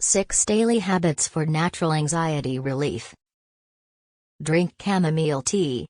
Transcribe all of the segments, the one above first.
6 Daily Habits for Natural Anxiety Relief. Drink chamomile tea.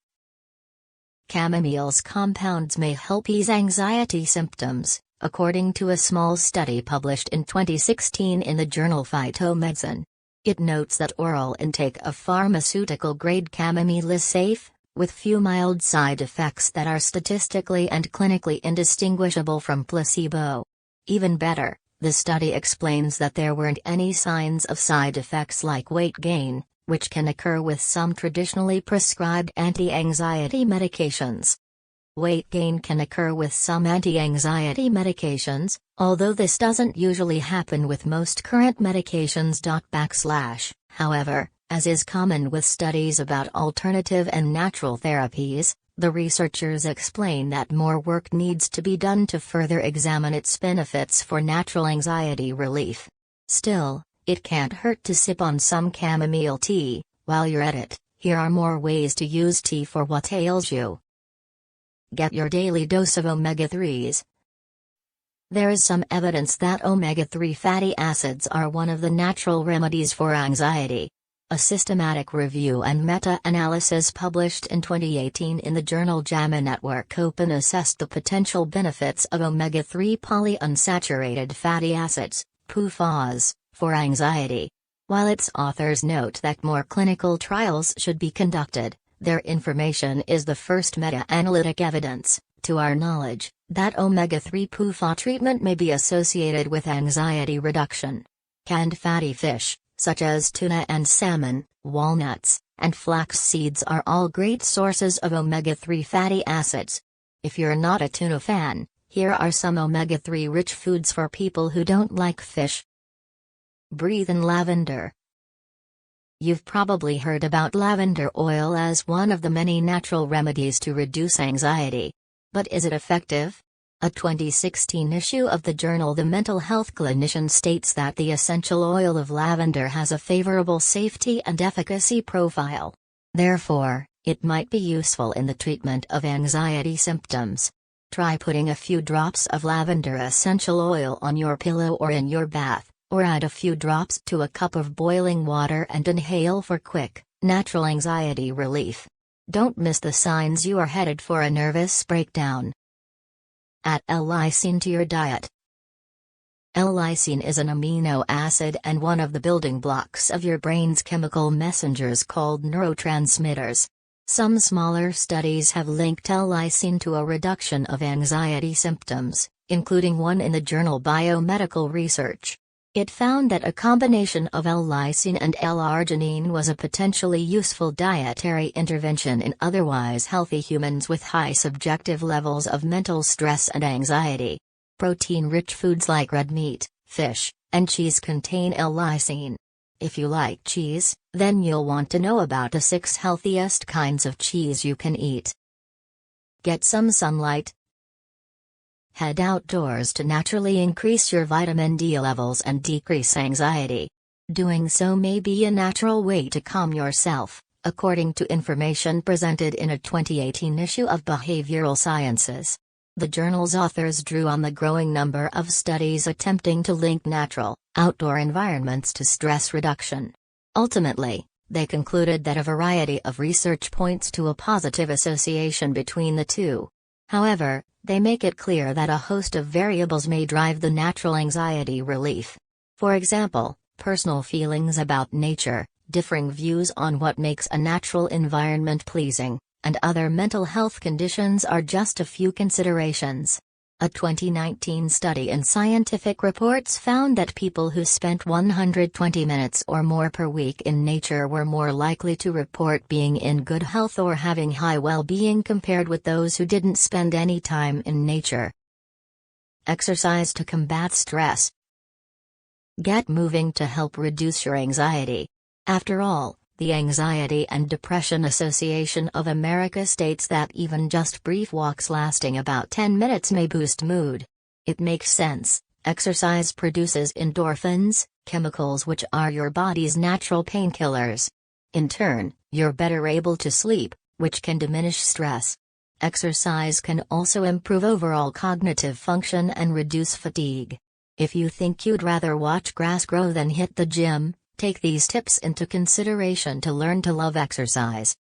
Chamomile's compounds may help ease anxiety symptoms, according to a small study published in 2016 in the journal Phytomedicine. It notes that oral intake of pharmaceutical-grade chamomile is safe, with few mild side effects that are statistically and clinically indistinguishable from placebo. Even better, the study explains that there weren't any signs of side effects like weight gain, which can occur with some traditionally prescribed anti-anxiety medications. Weight gain can occur with some anti-anxiety medications, although this doesn't usually happen with most current medications. However, as is common with studies about alternative and natural therapies, the researchers explain that more work needs to be done to further examine its benefits for natural anxiety relief. Still, it can't hurt to sip on some chamomile tea. While you're at it, here are more ways to use tea for what ails you. Get your daily dose of omega-3s. There is some evidence that omega-3 fatty acids are one of the natural remedies for anxiety. A systematic review and meta-analysis published in 2018 in the journal JAMA Network Open assessed the potential benefits of omega-3 polyunsaturated fatty acids, PUFAs, for anxiety. While its authors note that more clinical trials should be conducted, their information is the first meta-analytic evidence, to our knowledge, that omega-3 PUFA treatment may be associated with anxiety reduction. Canned fatty fish, such as tuna and salmon, walnuts, and flax seeds are all great sources of omega-3 fatty acids. If you're not a tuna fan, here are some omega-3 rich foods for people who don't like fish. Breathe in lavender. You've probably heard about lavender oil as one of the many natural remedies to reduce anxiety. But is it effective? A 2016 issue of the journal The Mental Health Clinician states that the essential oil of lavender has a favorable safety and efficacy profile. Therefore, it might be useful in the treatment of anxiety symptoms. Try putting a few drops of lavender essential oil on your pillow or in your bath, or add a few drops to a cup of boiling water and inhale for quick, natural anxiety relief. Don't miss the signs you are headed for a nervous breakdown. Add L-lysine to your diet. L-lysine is an amino acid and one of the building blocks of your brain's chemical messengers called neurotransmitters. Some smaller studies have linked L-lysine to a reduction of anxiety symptoms, including one in the journal Biomedical Research. It found that a combination of L-lysine and L-arginine was a potentially useful dietary intervention in otherwise healthy humans with high subjective levels of mental stress and anxiety. Protein-rich foods like red meat, fish, and cheese contain L-lysine. If you like cheese, then you'll want to know about the 6 healthiest kinds of cheese you can eat. Get some sunlight. Head outdoors to naturally increase your vitamin D levels and decrease anxiety. Doing so may be a natural way to calm yourself, according to information presented in a 2018 issue of Behavioral Sciences. The journal's authors drew on the growing number of studies attempting to link natural, outdoor environments to stress reduction. Ultimately, they concluded that a variety of research points to a positive association between the two. However, they make it clear that a host of variables may drive the natural anxiety relief. For example, personal feelings about nature, differing views on what makes a natural environment pleasing, and other mental health conditions are just a few considerations. A 2019 study in Scientific Reports found that people who spent 120 minutes or more per week in nature were more likely to report being in good health or having high well-being compared with those who didn't spend any time in nature. Exercise to combat stress. Get moving to help reduce your anxiety. After all, the Anxiety and Depression Association of America states that even just brief walks lasting about 10 minutes may boost mood. It makes sense. Exercise produces endorphins, chemicals which are your body's natural painkillers. In turn, you're better able to sleep, which can diminish stress. Exercise can also improve overall cognitive function and reduce fatigue. If you think you'd rather watch grass grow than hit the gym, take these tips into consideration to learn to love exercise.